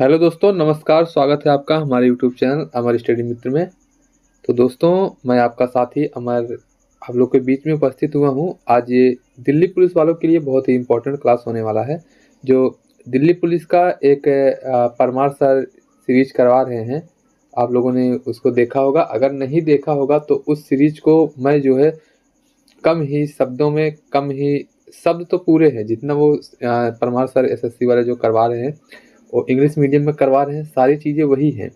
Hello दोस्तों, नमस्कार। स्वागत है आपका हमारे यूट्यूब चैनल अमर स्टडी मित्र में। तो दोस्तों, मैं आपका साथी अमर आप लोग के बीच में उपस्थित हुआ हूँ। आज ये दिल्ली पुलिस वालों के लिए बहुत ही इम्पोर्टेंट क्लास होने वाला है। जो दिल्ली पुलिस का एक परमार सर सीरीज करवा रहे हैं, आप लोगों ने उसको देखा होगा। अगर नहीं देखा होगा तो उस सीरीज को मैं जो है कम ही शब्दों में, कम ही शब्द तो पूरे हैं जितना वो परमार सर एसएससी वाले जो करवा रहे हैं, वो इंग्लिश मीडियम में करवा रहे हैं। सारी चीज़ें वही हैं,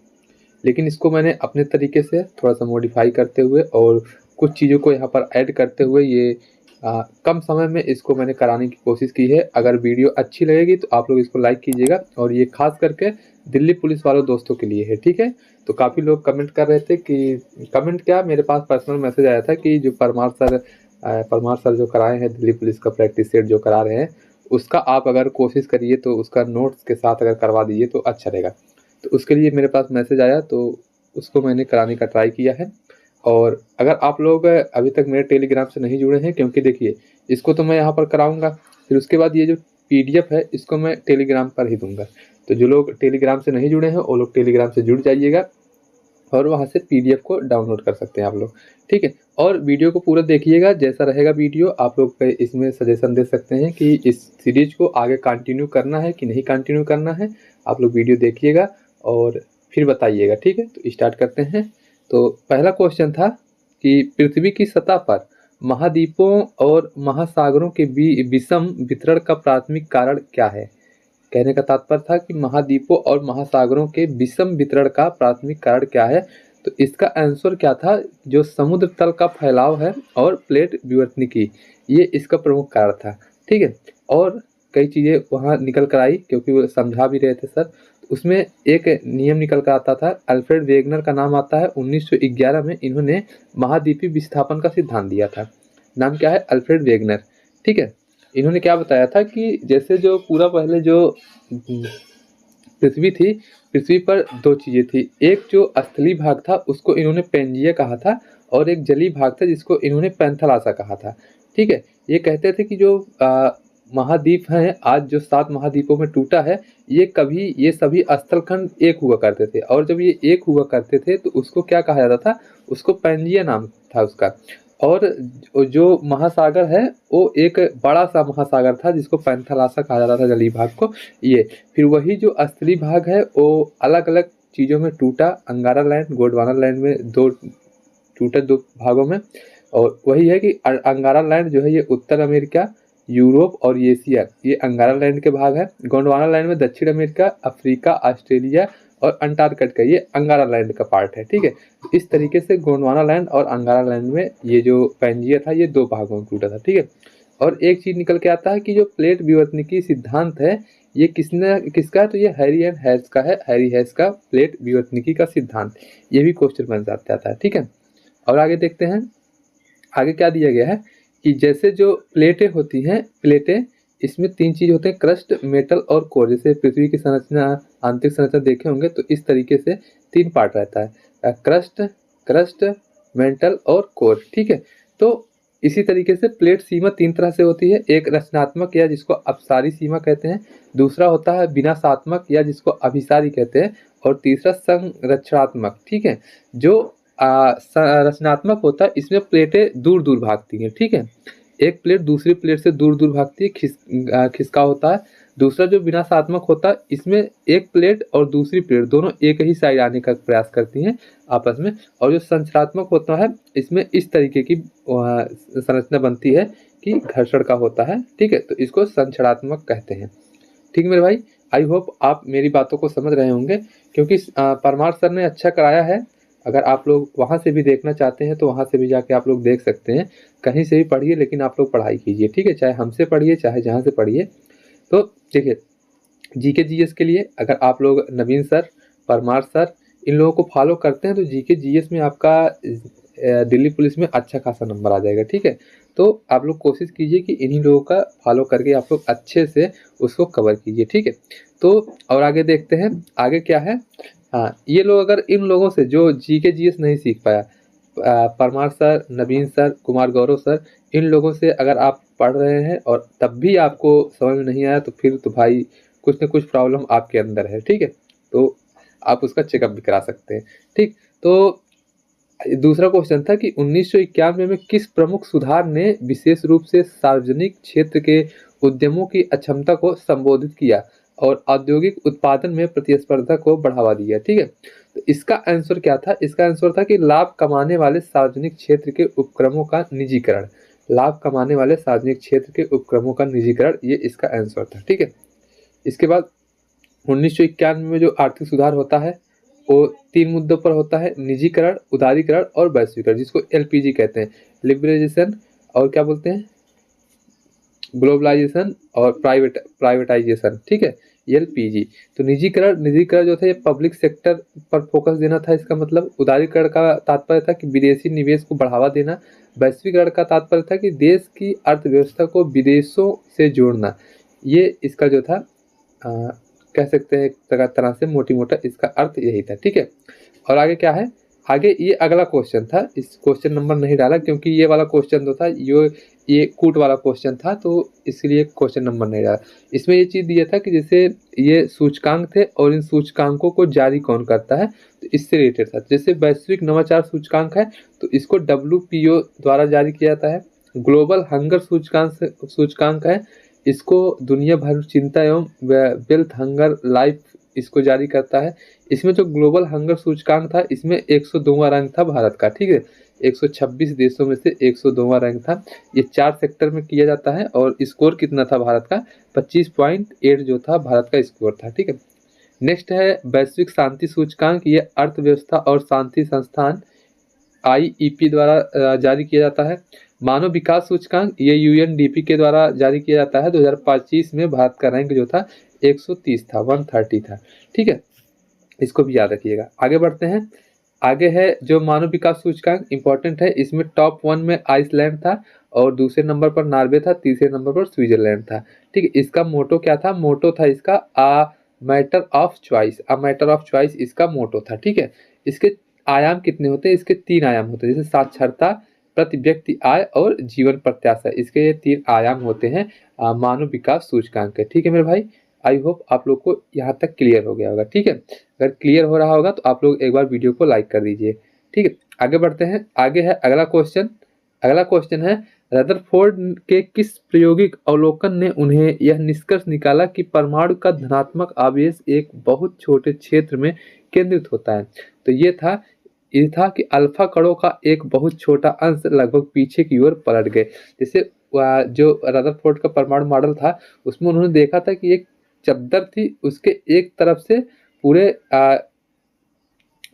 लेकिन इसको मैंने अपने तरीके से थोड़ा सा मॉडिफाई करते हुए और कुछ चीज़ों को यहाँ पर ऐड करते हुए ये कम समय में इसको मैंने कराने की कोशिश की है। अगर वीडियो अच्छी लगेगी तो आप लोग इसको लाइक कीजिएगा, और ये खास करके दिल्ली पुलिस वालों दोस्तों के लिए है, ठीक है। तो काफ़ी लोग कमेंट कर रहे थे कि कमेंट क्या, मेरे पास पर्सनल मैसेज आया था कि जो परमार सर जो कराए हैं दिल्ली पुलिस का प्रैक्टिस सेट जो करा रहे हैं, उसका आप अगर कोशिश करिए तो उसका नोट्स के साथ अगर करवा दीजिए तो अच्छा रहेगा। तो उसके लिए मेरे पास मैसेज आया, तो उसको मैंने कराने का ट्राई किया है। और अगर आप लोग अभी तक मेरे टेलीग्राम से नहीं जुड़े हैं, क्योंकि देखिए इसको तो मैं यहाँ पर कराऊंगा, फिर उसके बाद ये जो पीडीएफ है इसको मैं टेलीग्राम पर ही दूंगा। तो जो लोग टेलीग्राम से नहीं जुड़े हैं वो लोग टेलीग्राम से जुड़ जाइएगा, और वहाँ से पीडीएफ को डाउनलोड कर सकते हैं आप लोग, ठीक है। और वीडियो को पूरा देखिएगा, जैसा रहेगा वीडियो आप लोग इसमें सजेशन दे सकते हैं कि इस सीरीज को आगे कंटिन्यू करना है कि नहीं कंटिन्यू करना है। आप लोग वीडियो देखिएगा और फिर बताइएगा, ठीक है। तो स्टार्ट करते हैं। तो पहला क्वेश्चन था कि पृथ्वी की सतह पर महाद्वीपों और महासागरों के विषम वितरण का प्राथमिक कारण क्या है। कहने का तात्पर्य था कि महाद्वीपों और महासागरों के विषम वितरण का प्राथमिक कारण क्या है। तो इसका आंसर क्या था, जो समुद्र तल का फैलाव है और प्लेट विवर्तनिकी, ये इसका प्रमुख कारण था, ठीक है। और कई चीज़ें वहाँ निकल कर आई, क्योंकि वो समझा भी रहे थे सर। उसमें एक नियम निकल कर आता था, अल्फ्रेड वेगनर का नाम आता है। 1911 में इन्होंने महाद्वीपीय विस्थापन का सिद्धांत दिया था। नाम क्या है, अल्फ्रेड वेगनर, ठीक है। इन्होंने क्या बताया था कि जैसे जो पूरा पहले जो पृथ्वी थी, पृथ्वी पर दो चीज़ें थी। एक जो स्थलीय भाग था उसको इन्होंने पेंजिया कहा था, और एक जलीय भाग था जिसको इन्होंने पैंथलासा कहा था, ठीक है। ये कहते थे कि जो महाद्वीप हैं, आज जो 7 महाद्वीपों में टूटा है, ये सभी स्थलखंड एक हुआ करते थे, और जब ये एक हुआ करते थे तो उसको क्या कहा जाता था, उसको पैंजिया नाम था उसका। और जो महासागर है वो एक बड़ा सा महासागर था जिसको पैंथलासा कहा जाता था, जलीय भाग को। ये फिर वही जो स्थलीय भाग है वो अलग अलग चीज़ों में टूटा, अंगारा लैंड, गोंडवाना लैंड में दो टूटे, दो भागों में। और वही है कि अंगारा लैंड जो है ये उत्तर अमेरिका, यूरोप और एशिया, ये अंगारा लैंड के भाग है। गोंडवाना लैंड में दक्षिण अमेरिका, अफ्रीका, ऑस्ट्रेलिया और अंटार्कटिका, ये अंगारा लैंड का पार्ट है, ठीक है। इस तरीके से गोंडवाना लैंड और अंगारा लैंड में ये जो पैंजिया था ये दो भागों में टूटा था, ठीक है। और एक चीज़ निकल के आता है कि जो प्लेट विवर्तनिकी सिद्धांत है ये किसका है, तो ये हैरी एंड हैस का है। हैरी हैस का प्लेट विवर्तनिकी का सिद्धांत, ये भी क्वेश्चन बन जाता है, ठीक है। और आगे देखते हैं, आगे क्या दिया गया है कि जैसे जो प्लेटें होती हैं, प्लेटें इसमें 3 चीज़ होते हैं, क्रस्ट, मेटल और कोर। जैसे पृथ्वी की संरचना, आंतरिक संरचना देखे होंगे तो इस तरीके से 3 पार्ट रहता है, क्रस्ट, मेटल और कोर, ठीक है। तो इसी तरीके से प्लेट सीमा 3 तरह से होती है। एक रचनात्मक या जिसको अपसारी सीमा कहते हैं, दूसरा होता है विनाशात्मक या जिसको अभिसारी कहते हैं, और तीसरा संरक्षणात्मक, ठीक है। जो रचनात्मक होता है इसमें प्लेटें दूर दूर भागती हैं, ठीक है। एक प्लेट दूसरी प्लेट से दूर दूर भागती है, खिसका होता है। दूसरा जो विनाशात्मक होता है इसमें एक प्लेट और दूसरी प्लेट दोनों एक ही साइड आने का प्रयास करती हैं आपस में। और जो संरचनात्मक होता है इसमें इस तरीके की संरचना बनती है कि घर्षण का होता है, ठीक है। तो इसको संरचनात्मक कहते हैं, ठीक है मेरे भाई। आई होप आप मेरी बातों को समझ रहे होंगे, क्योंकि परमार सर ने अच्छा कराया है। अगर आप लोग वहाँ से भी देखना चाहते हैं तो वहाँ से भी जाके आप लोग देख सकते हैं। कहीं से भी पढ़िए, लेकिन आप लोग पढ़ाई कीजिए, ठीक है। चाहे हमसे पढ़िए चाहे जहाँ से पढ़िए। तो देखिए, जीके जीएस के लिए अगर आप लोग नवीन सर, परमार सर, इन लोगों को फॉलो करते हैं तो जीके जीएस में आपका दिल्ली पुलिस में अच्छा खासा नंबर आ जाएगा, ठीक है। तो आप लोग कोशिश कीजिए कि इन्हीं लोगों का फॉलो करके आप लोग अच्छे से उसको कवर कीजिए, ठीक है। तो और आगे देखते हैं, आगे क्या है। हाँ, ये लोग अगर इन लोगों से जो जीके जीएस नहीं सीख पाया, परमार सर, नवीन सर, कुमार गौरव सर, इन लोगों से अगर आप पढ़ रहे हैं और तब भी आपको समझ में नहीं आया तो फिर तो भाई कुछ न कुछ प्रॉब्लम आपके अंदर है, ठीक है। तो आप उसका चेकअप भी करा सकते हैं। ठीक, तो दूसरा क्वेश्चन था कि 1991 में किस प्रमुख सुधार ने विशेष रूप से सार्वजनिक क्षेत्र के उद्यमों की अक्षमता को संबोधित किया और औद्योगिक उत्पादन में प्रतिस्पर्धा को बढ़ावा दिया। ठीक है, तो इसका आंसर क्या था? इसका आंसर था कि लाभ कमाने वाले सार्वजनिक क्षेत्र के उपक्रमों का निजीकरण। लाभ कमाने वाले सार्वजनिक क्षेत्र के उपक्रमों का निजीकरण, ये इसका आंसर था। ठीक है, इसके बाद 1991 में जो आर्थिक सुधार होता है वो 3 मुद्दों पर होता है: निजीकरण, उदारीकरण और वैश्वीकरण, जिसको एलपीजी कहते हैं। लिबरलाइजेशन और क्या बोलते हैं, ग्लोबलाइजेशन और प्राइवेटाइजेशन। ठीक है, एलपीजी। तो निजीकरण जो था ये पब्लिक सेक्टर पर फोकस देना था, इसका मतलब। उदारीकरण का तात्पर्य था कि विदेशी निवेश को बढ़ावा देना। वैश्वीकरण का तात्पर्य था कि देश की अर्थव्यवस्था को विदेशों से जोड़ना। ये इसका जो था कह सकते हैं एक तरह से मोटी मोटा इसका अर्थ यही था। ठीक है, और आगे क्या है? आगे ये अगला क्वेश्चन था, इस क्वेश्चन नंबर नहीं डाला क्योंकि ये वाला क्वेश्चन जो था ये कूट वाला क्वेश्चन था, तो इसलिए क्वेश्चन नंबर नहीं डाला। इसमें ये चीज़ दिया था कि जैसे ये सूचकांक थे और इन सूचकांकों को जारी कौन करता है, तो इससे रिलेटेड था। जैसे वैश्विक नवाचार सूचकांक है तो इसको WPO द्वारा जारी किया जाता है। ग्लोबल हंगर सूचकांक है, इसको दुनिया भर चिंता एवं वेल्थ हंगर लाइफ इसको जारी करता है। इसमें जो ग्लोबल हंगर सूचकांक था इसमें 102वां रैंक था भारत का। ठीक है, 126 देशों में से 102वां रैंक था। ये 4 सेक्टर में किया जाता है और स्कोर कितना था भारत का? 25.8 जो था भारत का स्कोर था। ठीक है, नेक्स्ट है वैश्विक शांति सूचकांक। ये अर्थव्यवस्था और शांति संस्थान IEP द्वारा जारी किया जाता है। मानव विकास सूचकांक ये UNDP के द्वारा जारी किया जाता है। 2025 में भारत का रैंक जो था 130 था, 130 था। ठीक है, इसको भी याद रखिएगा। आगे बढ़ते हैं। आगे है जो मानव विकास सूचकांक, इंपॉर्टेंट है। इसमें टॉप 1 में आइसलैंड था और दूसरे नंबर पर नॉर्वे था, तीसरे नंबर पर स्विट्जरलैंड था। ठीक है, इसका मोटो क्या था? मोटो था इसका a matter of choice. A matter of choice इसका मोटो था। ठीक है, इसके आयाम कितने होते हैं? इसके 3 आयाम होते हैं, जैसे साक्षरता, प्रति व्यक्ति आय और जीवन प्रत्याशा। इसके ये 3 आयाम होते हैं मानव विकास सूचकांक के। ठीक है मेरे भाई, आई होप आप लोग को यहाँ तक क्लियर हो गया होगा। ठीक है, अगर क्लियर हो रहा होगा तो आप लोग एक बार वीडियो को लाइक कर दीजिए। ठीक है, आगे बढ़ते हैं। आगे है अगला क्वेश्चन। अगला क्वेश्चन है रदरफोर्ड के किस प्रायोगिक अवलोकन ने उन्हें यह निष्कर्ष निकाला कि परमाणु का धनात्मक आवेश एक बहुत छोटे क्षेत्र में केंद्रित होता है? तो ये था कि अल्फा कणों का एक बहुत छोटा अंश लगभग पीछे की ओर पलट गए। जैसे जो रदरफोर्ड का परमाणु मॉडल था उसमें उन्होंने देखा था कि एक चद्दर थी, उसके एक तरफ से पूरे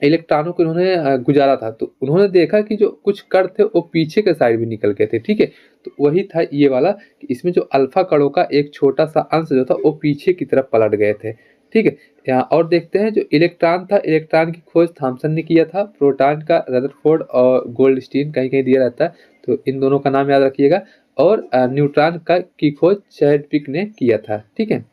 इलेक्ट्रॉनों को उन्होंने गुजारा था, तो उन्होंने देखा कि जो कुछ कण थे वो पीछे के साइड भी निकल गए थे। ठीक है, तो वही था ये वाला कि इसमें जो अल्फा कणों का एक छोटा सा अंश जो था वो पीछे की तरफ पलट गए थे। ठीक है, यहाँ और देखते हैं जो इलेक्ट्रॉन था, इलेक्ट्रॉन की खोज थॉमसन ने किया था। प्रोटॉन का रदरफोर्ड और गोल्डस्टीन कहीं कहीं दिया रहता है, तो इन दोनों का नाम याद रखिएगा। और न्यूट्रॉन की खोज चैडविक ने किया था। ठीक है,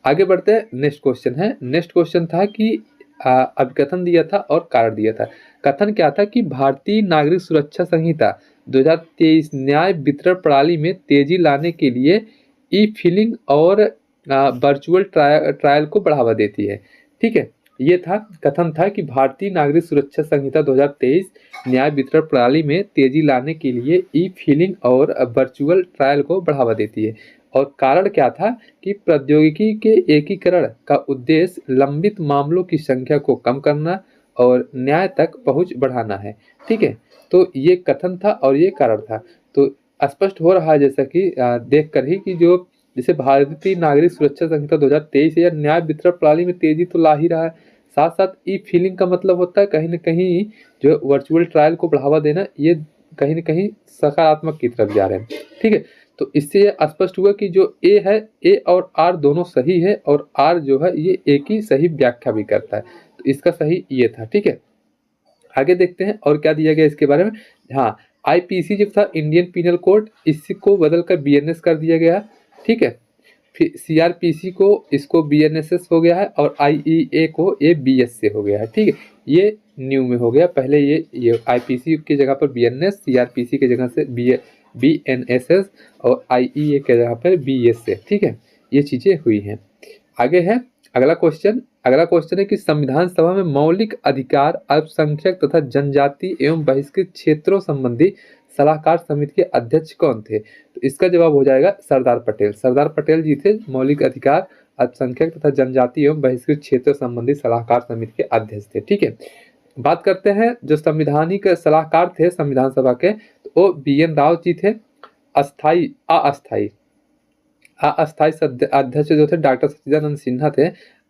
आगे बढ़ते हैं। नेक्स्ट क्वेश्चन है। नेक्स्ट क्वेश्चन था कि अभिकथन दिया था और कारण दिया था। कथन क्या था कि भारतीय नागरिक सुरक्षा संहिता 2023 न्याय वितरण प्रणाली में तेजी लाने के लिए ई-फिलिंग और वर्चुअल ट्रायल को बढ़ावा देती है। ठीक है, ये कथन था कि भारतीय नागरिक सुरक्षा संहिता 2023 न्याय वितरण प्रणाली में तेजी लाने के लिए ई-फिलिंग और वर्चुअल ट्रायल को बढ़ावा देती है। और कारण क्या था कि प्रौद्योगिकी के एकीकरण का उद्देश्य लंबित मामलों की संख्या को कम करना और न्याय तक पहुंच बढ़ाना है। ठीक है, तो ये कथन था और ये कारण था। तो स्पष्ट हो रहा है जैसा कि देख कर ही कि जो जैसे भारतीय नागरिक सुरक्षा संहिता 2023 या न्याय वितरण प्रणाली में तेजी तो ला ही रहा है, साथ साथ ई फिलिंग का मतलब होता है कहीं ना कहीं जो वर्चुअल ट्रायल को बढ़ावा देना, ये कहीं ना कहीं सकारात्मक की तरफ जा रहे हैं। ठीक है, तो इससे यह स्पष्ट हुआ कि जो ए है, ए और आर दोनों सही है और आर जो है ये एक ही सही व्याख्या भी करता है, तो इसका सही ये था। ठीक है, आगे देखते हैं और क्या दिया गया इसके बारे में। हाँ, IPC जो था इंडियन पिनल कोड, इसको बदलकर BNS कर दिया गया। ठीक है, फिर CRPC को इसको BNSS हो गया है और IEA को ये BS से हो गया है। ठीक है, ये न्यू में हो गया। पहले ये IPC की जगह पर BNS, CRPC की जगह से BNSS और IEA के जगह पर BS से। ठीक है, ये चीज़ें हुई हैं। आगे है अगला क्वेश्चन। अगला क्वेश्चन है कि संविधान सभा में मौलिक अधिकार, अल्पसंख्यक तथा जनजाति एवं बहिष्कृत क्षेत्रों संबंधी सलाहकार समिति के अध्यक्ष कौन थे? तो इसका जवाब हो जाएगा सरदार पटेल। सरदार पटेल जी थे मौलिक अधिकार, अल्पसंख्यक तथा जनजाति एवं बहिष्कृत क्षेत्र संबंधी सलाहकार समिति के अध्यक्ष थे। ठीक है, बात करते हैं जो संविधानिक सलाहकार थे संविधान सभा के, तो वो BN राव जी थे। अस्थाई अध्यक्ष जो थे डॉक्टर सच्चिदानंद सिन्हा थे।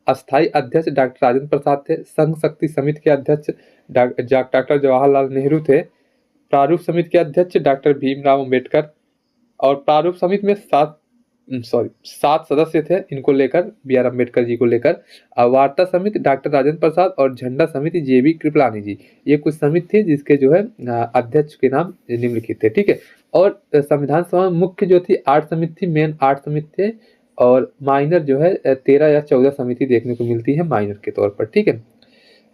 अस्थाई अध्यक्ष डॉक्टर राजेंद्र प्रसाद थे। संघ शक्ति समिति के अध्यक्ष डॉक्टर जवाहरलाल नेहरू थे। प्रारूप समिति के अध्यक्ष डॉक्टर भीमराव अम्बेडकर। और प्रारूप समिति में सात सदस्य थे इनको लेकर, BR अम्बेडकर जी को लेकर। वार्ता समिति डॉक्टर राजेंद्र प्रसाद और झंडा समिति JB कृपलानी जी। ये कुछ समिति थी जिसके जो है अध्यक्ष के नाम निम्नलिखित थे। ठीक है, और संविधान सभा में मुख्य जो थी 8 समिति थी, मेन 8 समिति थे, और माइनर जो है 13 या 14 समिति देखने को मिलती है माइनर के तौर पर। ठीक है,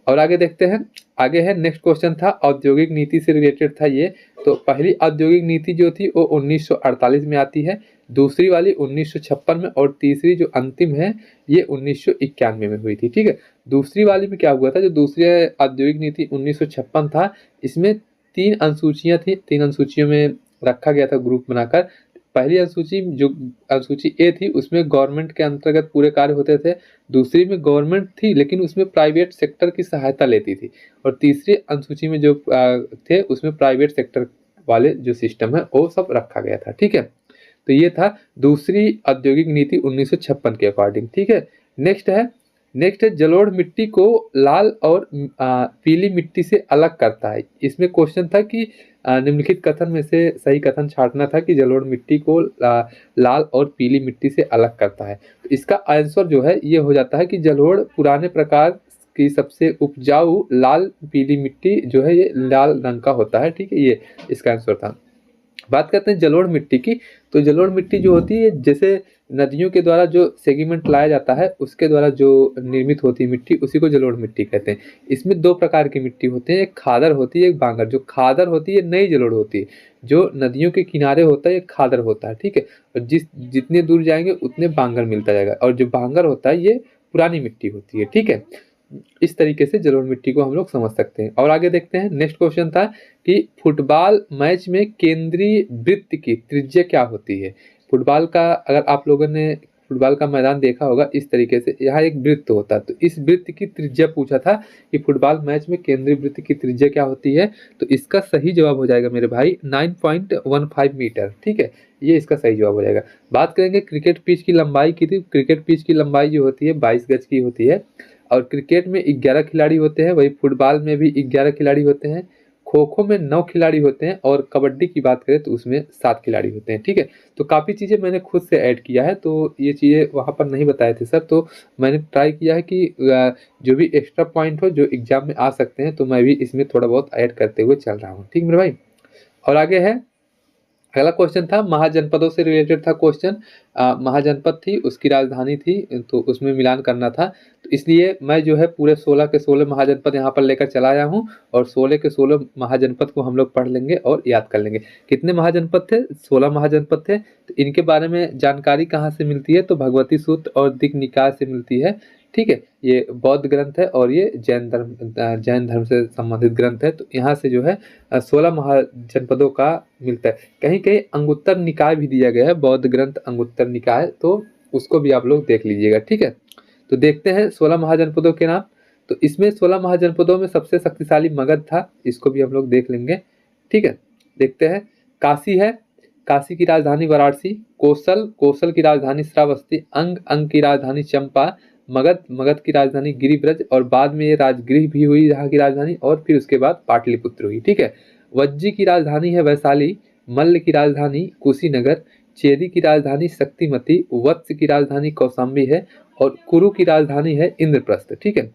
और आगे देखते हैं। आगे है नेक्स्ट क्वेश्चन था औद्योगिक नीति से रिलेटेड था ये। तो पहली औद्योगिक नीति जो थी वो 1948 में आती है, दूसरी वाली 1956 में, और तीसरी जो अंतिम है ये 1991 में हुई थी। ठीक है, दूसरी वाली में क्या हुआ था, जो दूसरी औद्योगिक नीति 1956 था, इसमें 3 अनुसूचियां थी, 3 अनुसूचियों में रखा गया था ग्रुप बनाकर। पहली अनुसूची जो अनुसूची ए थी उसमें गवर्नमेंट के अंतर्गत पूरे कार्य होते थे, दूसरी में गवर्नमेंट थी लेकिन उसमें प्राइवेट सेक्टर की सहायता लेती थी, और तीसरी अनुसूची में जो थे उसमें प्राइवेट सेक्टर वाले जो सिस्टम है वो सब रखा गया था। ठीक है, तो ये था दूसरी औद्योगिक नीति 1956 के अकॉर्डिंग। ठीक है, नेक्स्ट है जलोढ़ मिट्टी को लाल और पीली मिट्टी से अलग करता है। इसमें क्वेश्चन था कि निम्नलिखित कथन में से सही कथन छांटना था कि जलोढ़ मिट्टी को लाल और पीली मिट्टी से अलग करता है। तो इसका आंसर जो है ये हो जाता है कि जलोढ़ पुराने प्रकार की सबसे उपजाऊ लाल पीली मिट्टी जो है ये लाल रंग का होता है। ठीक है, ये इसका आंसर था। बात करते हैं जलोढ़ मिट्टी की। तो जलोढ़ मिट्टी जो होती है जैसे नदियों के द्वारा जो सेडिमेंट लाया जाता है उसके द्वारा जो निर्मित होती है मिट्टी, उसी को जलोढ़ मिट्टी कहते हैं। इसमें 2 प्रकार की मिट्टी होती है, एक खादर होती है, एक बांगर। जो खादर होती है नई जलोढ़ होती है, जो नदियों के किनारे होता है ये खादर होता है। ठीक है, और जितने दूर जाएंगे उतने बांगर मिलता जाएगा, और जो बांगर होता है ये पुरानी मिट्टी होती है। ठीक है, इस तरीके से जलोढ़ मिट्टी को हम लोग समझ सकते हैं। और आगे देखते हैं। नेक्स्ट क्वेश्चन था कि फुटबॉल मैच में केंद्रीय वृत्त की त्रिज्या क्या होती है। फुटबॉल का अगर आप लोगों ने फुटबॉल का मैदान देखा होगा, इस तरीके से यहाँ एक वृत्त होता है, तो इस वृत्त की त्रिज्या पूछा था कि फुटबॉल मैच में केंद्रीय वृत्त की त्रिज्या क्या होती है। तो इसका सही जवाब हो जाएगा मेरे भाई 9.15 मीटर। ठीक है, ये इसका सही जवाब हो जाएगा। बात करेंगे क्रिकेट पिच की लंबाई की। थी क्रिकेट पिच की लंबाई जो होती है 22 गज की होती है, और क्रिकेट में 11 खिलाड़ी होते हैं, वही फुटबॉल में भी 11 खिलाड़ी होते हैं, खो खो में 9 खिलाड़ी होते हैं, और कबड्डी की बात करें तो उसमें 7 खिलाड़ी होते हैं। ठीक है, तो काफ़ी चीज़ें मैंने खुद से ऐड किया है, तो ये चीज़ें वहाँ पर नहीं बताए थे सर, तो मैंने ट्राई किया है कि जो भी एक्स्ट्रा पॉइंट हो जो एग्जाम में आ सकते हैं तो मैं भी इसमें थोड़ा बहुत ऐड करते हुए चल रहा हूँ। ठीक मेरे भाई, और आगे है अगला क्वेश्चन था महाजनपदों से रिलेटेड था क्वेश्चन। महाजनपद थी उसकी राजधानी थी, तो उसमें मिलान करना था, तो इसलिए मैं जो है पूरे 16 के 16 महाजनपद यहाँ पर लेकर चला आया हूँ, और 16 के 16 महाजनपद को हम लोग पढ़ लेंगे और याद कर लेंगे। कितने महाजनपद थे? 16 महाजनपद थे। तो इनके बारे में जानकारी कहाँ से मिलती है? तो भगवती सूत्र और दिक् निकाय से मिलती है। ठीक है, ये बौद्ध ग्रंथ है और ये जैन धर्म से संबंधित ग्रंथ है। तो यहाँ से जो है 16 महाजनपदों का मिलता है। कहीं कहीं अंगुत्तर निकाय भी दिया गया है, बौद्ध ग्रंथ अंगुत्तर निकाय, तो उसको भी आप लोग देख लीजिएगा। ठीक है, तो देखते हैं 16 महाजनपदों के नाम। तो इसमें 16 महाजनपदों में सबसे शक्तिशाली मगध था, इसको भी हम लोग देख लेंगे। ठीक है, देखते हैं। काशी है, काशी की राजधानी वाराणसी। कौशल की राजधानी श्रावस्ती। अंग की राजधानी चंपा। मगध की राजधानी गिरिब्रज, और बाद में ये राजगृह भी हुई यहाँ की राजधानी, और फिर उसके बाद पाटलिपुत्र हुई। ठीक है, वज्जी की राजधानी है वैशाली। मल्ल की राजधानी कुशीनगर। चेदी की राजधानी शक्तिमती। वत्स की राजधानी कौशाम्बी है, और कुरु की राजधानी है इंद्रप्रस्थ। ठीक है,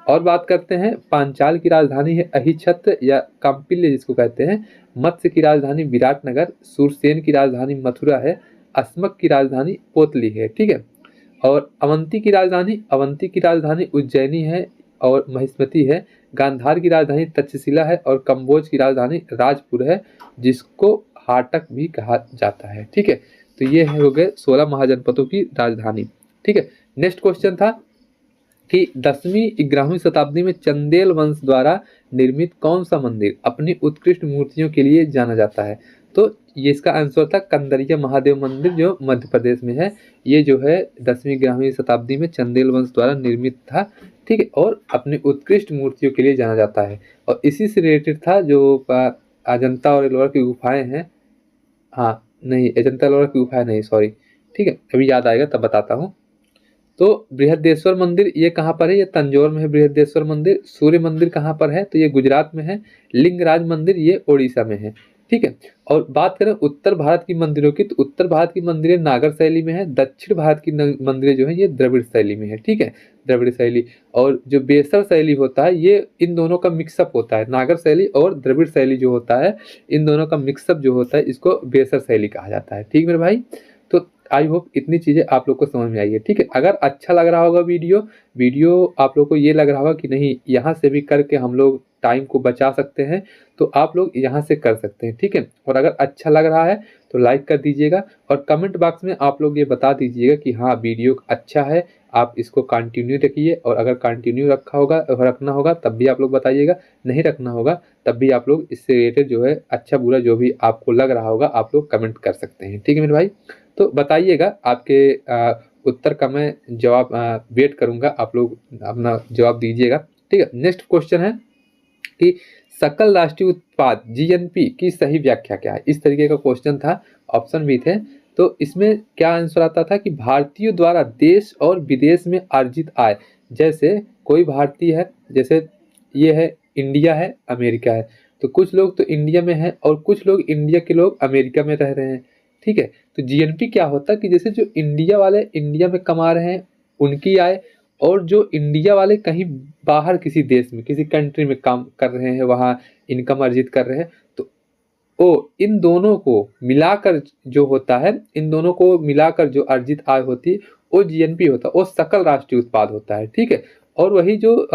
और बात करते हैं पांचाल की राजधानी है अहिछत्र या काम्पिल्य जिसको कहते हैं। मत्स्य की राजधानी विराटनगर। सूरसेन की राजधानी मथुरा है। अस्मक की राजधानी पोतली है। ठीक है, और अवंती की राजधानी उज्जैनी है और महिष्मती है। गांधार की राजधानी तक्षशिला है, और कंबोज की राजधानी राजपुर है, जिसको हाटक भी कहा जाता है। ठीक है, तो ये हो गए 16 महाजनपदों की राजधानी। ठीक है, नेक्स्ट क्वेश्चन था कि 10वीं-11वीं शताब्दी में चंदेल वंश द्वारा निर्मित कौन सा मंदिर अपनी उत्कृष्ट मूर्तियों के लिए जाना जाता है? तो ये इसका आंसर था कंदरिया महादेव मंदिर जो मध्य प्रदेश में है। ये जो है 10वीं-11वीं शताब्दी में चंदेल वंश द्वारा निर्मित था, ठीक है, और अपनी उत्कृष्ट मूर्तियों के लिए जाना जाता है। और इसी से रिलेटेड था जो अजंता और एलोरा की गुफाएं हैं। हाँ, नहीं, अजंता एलोरा की गुफाएं नहीं, सॉरी, ठीक है, अभी याद आएगा तब बताता हूँ। तो बृहदेश्वर मंदिर ये कहाँ पर है? ये तंजौर में है बृहदेश्वर मंदिर। सूर्य मंदिर कहाँ पर है? तो ये गुजरात में है। लिंगराज मंदिर ये ओडिशा में है, ठीक है। और बात करें उत्तर भारत की मंदिरों की, तो उत्तर भारत की मंदिरें नागर शैली में है, दक्षिण भारत की मंदिरें जो है ये द्रविड़ शैली में है, ठीक है, द्रविड़ शैली। और जो बेसर शैली होता है ये इन दोनों का मिक्सअप होता है, नागर शैली और द्रविड़ शैली जो होता है इन दोनों का मिक्सअप जो होता है इसको बेसर शैली कहा जाता है, ठीक मेरे भाई। तो आई होप इतनी चीज़ें आप लोग को समझ में आई है, ठीक है। अगर अच्छा लग रहा होगा वीडियो आप लोग को ये लग रहा होगा कि नहीं यहाँ से भी करके हम लोग टाइम को बचा सकते हैं, तो आप लोग यहाँ से कर सकते हैं, ठीक है। और अगर अच्छा लग रहा है तो लाइक कर दीजिएगा और कमेंट बॉक्स में आप लोग ये बता दीजिएगा कि हाँ वीडियो अच्छा है, आप इसको कंटिन्यू रखिए। और अगर कंटिन्यू रखना होगा तब भी आप लोग बताइएगा, नहीं रखना होगा तब भी आप लोग इससे रिलेटेड जो है अच्छा बुरा जो भी आपको लग रहा होगा आप लोग कमेंट कर सकते हैं, ठीक है मेरे भाई। तो बताइएगा आपके उत्तर का मैं जवाब वेट करूंगा, आप लोग अपना जवाब दीजिएगा, ठीक है। नेक्स्ट क्वेश्चन है कि सकल राष्ट्रीय उत्पाद जीएनपी की सही व्याख्या क्या है? इस तरीके का क्वेश्चन था, ऑप्शन भी थे। तो इसमें क्या आंसर आता था कि भारतीयों द्वारा देश और विदेश में अर्जित आय। जैसे कोई भारतीय है, जैसे ये है इंडिया है, अमेरिका है, तो कुछ लोग तो इंडिया में हैं और कुछ लोग इंडिया के लोग अमेरिका में रह रहे हैं, ठीक है। तो जीएनपी क्या होता है कि जैसे जो इंडिया वाले इंडिया में कमा रहे हैं उनकी आय, और जो इंडिया वाले कहीं बाहर किसी देश में किसी कंट्री में काम कर रहे हैं वहाँ इनकम अर्जित कर रहे हैं, तो ओ इन दोनों को मिलाकर जो होता है, इन दोनों को मिलाकर जो अर्जित आय होती है वो जीएनपी होता है, वो सकल राष्ट्रीय उत्पाद होता है, ठीक है। और वही जो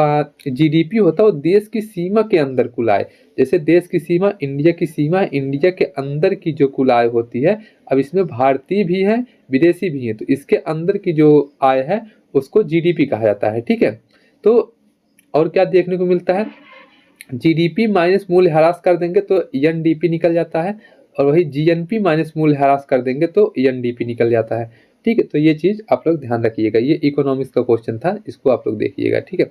जीडीपी होता है वो देश की सीमा के अंदर कुल आय। जैसे देश की सीमा इंडिया की सीमा है, इंडिया के अंदर की जो कुल आय होती है, अब इसमें भारतीय भी हैं विदेशी भी हैं, तो इसके अंदर की जो आय है उसको जीडीपी कहा जाता है, ठीक है। तो और क्या देखने को मिलता है, जीडीपी माइनस मूल्यह्रास कर देंगे तो एनडीपी निकल जाता है, और वही जीएनपी माइनस मूल्यह्रास कर देंगे तो एनडीपी निकल जाता है, ठीक है। तो ये चीज़ आप लोग ध्यान रखिएगा, ये इकोनॉमिक्स का क्वेश्चन था, इसको आप लोग देखिएगा, ठीक है।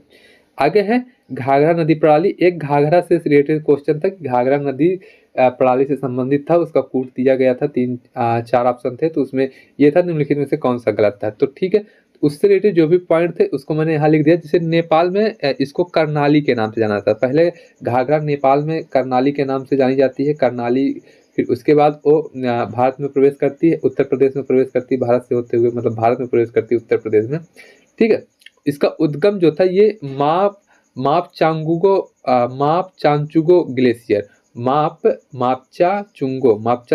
आगे है घाघरा नदी प्रणाली। एक घाघरा से रिलेटेड क्वेश्चन था कि घाघरा नदी प्रणाली से संबंधित था, उसका कूट दिया गया था, 4 ऑप्शन थे, तो उसमें ये था निम्नलिखित में से कौन सा गलत था, तो ठीक है। उससे रिलेटेड जो भी पॉइंट थे उसको मैंने यहाँ लिख दिया। जैसे नेपाल में इसको करनाली के नाम से जाना जाता है, पहले घाघरा नेपाल में करनाली के नाम से जानी जाती है, करनाली। फिर उसके बाद वो भारत में प्रवेश करती है, उत्तर प्रदेश में प्रवेश करती है, भारत से होते हुए मतलब भारत में प्रवेश करती है उत्तर प्रदेश में, ठीक है। इसका उद्गम जो था ये माप चांचुगो ग्लेशियर, मापचा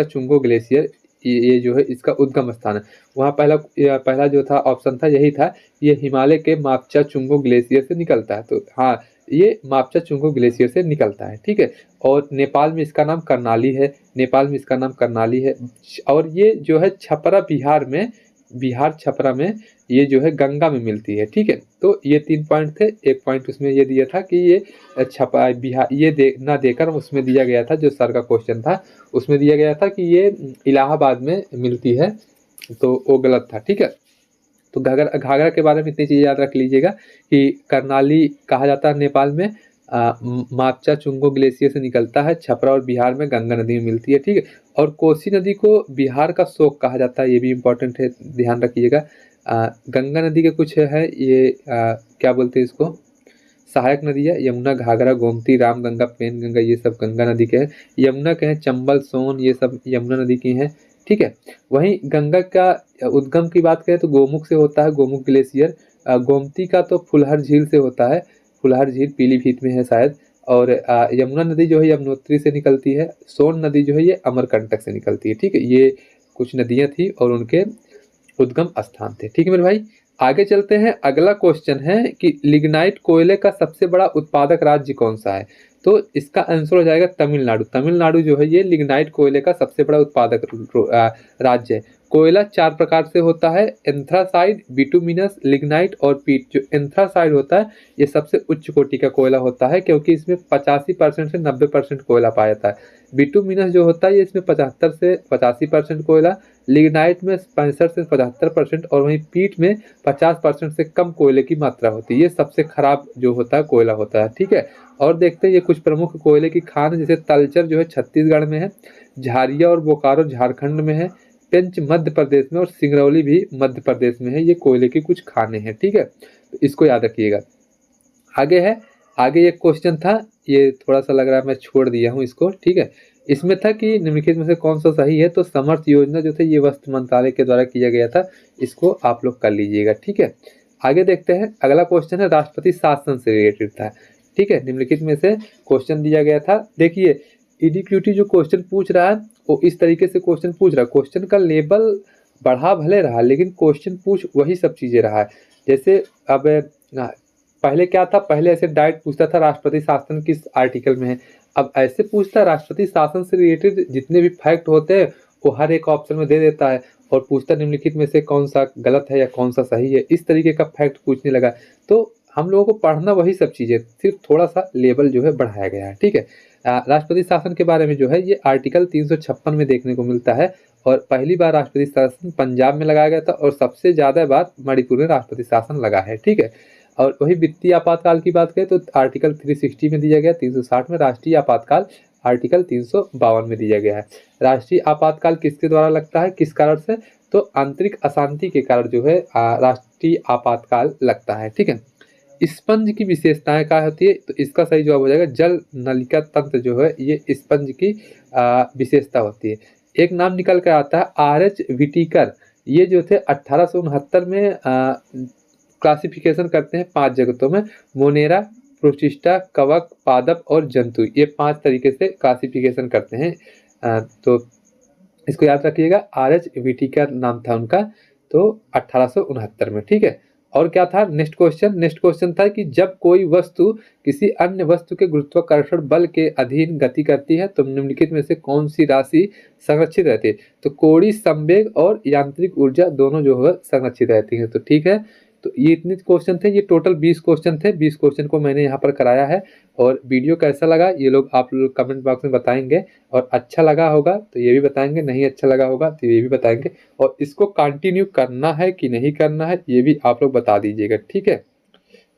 चुंगो ग्लेशियर, ये जो है इसका उद्गम स्थान है। वहाँ पहला जो था ऑप्शन था यही था, ये हिमालय के मापचा चुंगो ग्लेशियर से निकलता है, तो हाँ ये मापचा चुंगो ग्लेशियर से निकलता है, ठीक है। और नेपाल में इसका नाम करनाली है, नेपाल में इसका नाम करनाली है। और ये जो है छपरा बिहार छपरा में ये जो है गंगा में मिलती है, ठीक है। तो ये 3 पॉइंट थे, एक पॉइंट उसमें ये दिया था कि ये छपा बिहार ये ना देकर उसमें दिया गया था, जो सर का क्वेश्चन था उसमें दिया गया था कि ये इलाहाबाद में मिलती है, तो वो गलत था, ठीक है। तो घाघरा के बारे में इतनी चीज़ें याद रख लीजिएगा कि करनाली कहा जाता है नेपाल में, मापचा चुंगो ग्लेशियर से निकलता है, छपरा और बिहार में गंगा नदी में मिलती है, ठीक है। और कोसी नदी को बिहार का शोक कहा जाता है, ये भी इम्पोर्टेंट है, ध्यान रखिएगा। गंगा नदी के कुछ है ये क्या बोलते हैं इसको, सहायक नदी है, यमुना, घाघरा, गोमती, रामगंगा, पेनगंगा, ये सब गंगा नदी के हैं। यमुना के हैं चंबल, सोन, ये सब यमुना नदी की हैं, ठीक है। वहीं गंगा का उद्गम की बात करें तो गोमुख से होता है, गोमुख ग्लेशियर। गोमती का तो फुलहर झील से होता है, फुलहर झील पीलीभीत में है शायद। और यमुना नदी जो है यमुनोत्री से निकलती है। सोन नदी जो है ये अमरकंटक से निकलती है, ठीक है। ये कुछ नदियाँ थी और उनके उद्गम स्थान थे, ठीक है मेरे भाई। आगे चलते हैं, अगला क्वेश्चन है कि लिग्नाइट कोयले का सबसे बड़ा उत्पादक राज्य कौन सा है? तो इसका आंसर हो जाएगा तमिलनाडु। तमिलनाडु जो है ये लिग्नाइट कोयले का सबसे बड़ा उत्पादक राज्य है। कोयला 4 प्रकार से होता है, एंथ्रासाइड, बिटुमिनस, लिग्नाइट और पीट। जो एंथ्रासाइड होता है ये सबसे उच्च कोटि का कोयला होता है, क्योंकि इसमें 85% से 90% कोयला पाया जाता है। बिटुमिनस जो होता है ये इसमें 75 से 85% कोयला, लिग्नाइट में 65 से 75% और वहीं पीट में 50% से कम कोयले की मात्रा होती है। ये सबसे खराब जो होता है कोयला होता है, ठीक है। और देखते हैं ये कुछ प्रमुख कोयले की खान, जैसे तलचर जो है छत्तीसगढ़ में है, झारिया और बोकारो झारखंड में है, पेंच मध्य प्रदेश में और सिंगरौली भी मध्य प्रदेश में है। ये कोयले की कुछ खाने हैं, ठीक है, तो इसको याद रखिएगा। आगे है, आगे एक क्वेश्चन था, ये थोड़ा सा लग रहा है मैं छोड़ दिया हूँ इसको, ठीक है। इसमें था कि निम्नलिखित में से कौन सा सही है, तो समर्थ योजना जो थे ये वस्त्र मंत्रालय के द्वारा किया गया था, इसको आप लोग कर लीजिएगा, ठीक है। आगे देखते हैं, अगला क्वेश्चन है राष्ट्रपति शासन से रिलेटेड था, ठीक है। निम्नलिखित में से क्वेश्चन दिया गया था, देखिए ईडीक्यूटी जो क्वेश्चन पूछ रहा है वो इस तरीके से क्वेश्चन पूछ रहा है, क्वेश्चन का लेवल बढ़ा भले रहा लेकिन क्वेश्चन पूछ वही सब चीजें रहा है। जैसे अब पहले क्या था, पहले ऐसे डायरेक्ट पूछता था राष्ट्रपति शासन किस आर्टिकल में है, अब ऐसे पूछता है राष्ट्रपति शासन से रिलेटेड जितने भी फैक्ट होते हैं वो हर एक ऑप्शन में दे देता है और पूछता निम्नलिखित में से कौन सा गलत है या कौन सा सही है, इस तरीके का फैक्ट पूछने लगा। तो हम लोगों को पढ़ना वही सब चीज़ें, सिर्फ थोड़ा सा लेवल जो है बढ़ाया गया है, ठीक है। राष्ट्रपति शासन के बारे में जो है ये आर्टिकल 356 में देखने को मिलता है और पहली बार राष्ट्रपति शासन पंजाब में लगाया गया था और सबसे ज़्यादा बार मणिपुर में राष्ट्रपति शासन लगा है, ठीक है। और वही वित्तीय आपातकाल की बात करें तो आर्टिकल 360 में दिया गया, 360 में राष्ट्रीय आपातकाल, आर्टिकल 352 में दिया गया है। राष्ट्रीय आपातकाल किसके द्वारा लगता है, किस कारण से, तो आंतरिक अशांति के कारण जो है राष्ट्रीय आपातकाल लगता है, ठीक है। स्पंज की विशेषताएं क्या होती है, तो इसका सही जवाब हो जाएगा जल नलिका तंत्र जो है ये स्पंज की विशेषता होती है। एक नाम निकल कर आता है आर.एच. व्हिटेकर, ये जो थे 1869 में क्लासिफिकेशन करते हैं 5 जगतों में, मोनेरा, प्रोटिस्टा, कवक, पादप और जंतु, ये 5 तरीके से क्लासिफिकेशन करते हैं। तो इसको याद रखिएगा, आर.एच. व्हिटेकर नाम था उनका, तो 1869 में, ठीक है। और क्या था नेक्स्ट क्वेश्चन, नेक्स्ट क्वेश्चन था कि जब कोई वस्तु किसी अन्य वस्तु के गुरुत्वाकर्षण बल के अधीन गति करती है तो निम्नलिखित में से कौन सी राशि संरक्षित रहती है, तो कोणीय संवेग और यांत्रिक ऊर्जा दोनों जो है संरक्षित रहती है, तो ठीक है। तो ये इतने क्वेश्चन थे, ये टोटल 20 क्वेश्चन थे, 20 क्वेश्चन को मैंने यहाँ पर कराया है। और वीडियो कैसा लगा ये लोग आप लोग कमेंट बॉक्स में बताएंगे, और अच्छा लगा होगा तो ये भी बताएंगे, नहीं अच्छा लगा होगा तो ये भी बताएंगे, और इसको कंटिन्यू करना है कि नहीं करना है ये भी आप लोग बता दीजिएगा, ठीक है।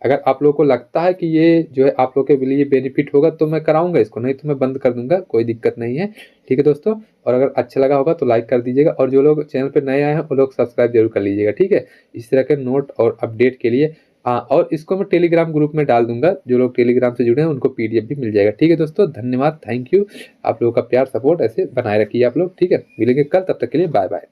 अगर आप लोगों को लगता है कि ये जो है आप लोग के लिए बेनिफिट होगा तो मैं कराऊंगा इसको, नहीं तो मैं बंद कर दूंगा, कोई दिक्कत नहीं है, ठीक है दोस्तों। और अगर अच्छा लगा होगा तो लाइक कर दीजिएगा, और जो लोग चैनल पर नए आए हैं वो लोग सब्सक्राइब जरूर कर लीजिएगा, ठीक है, इस तरह के नोट और अपडेट के लिए। हाँ, और इसको मैं टेलीग्राम ग्रुप में डाल दूंगा, जो लोग टेलीग्राम से जुड़े हैं उनको पीडीएफ भी मिल जाएगा, ठीक है दोस्तों। धन्यवाद, थैंक यू, आप लोगों का प्यार सपोर्ट ऐसे बनाए रखिए आप लोग, ठीक है। मिलेंगे कल, तब तक के लिए बाय बाय।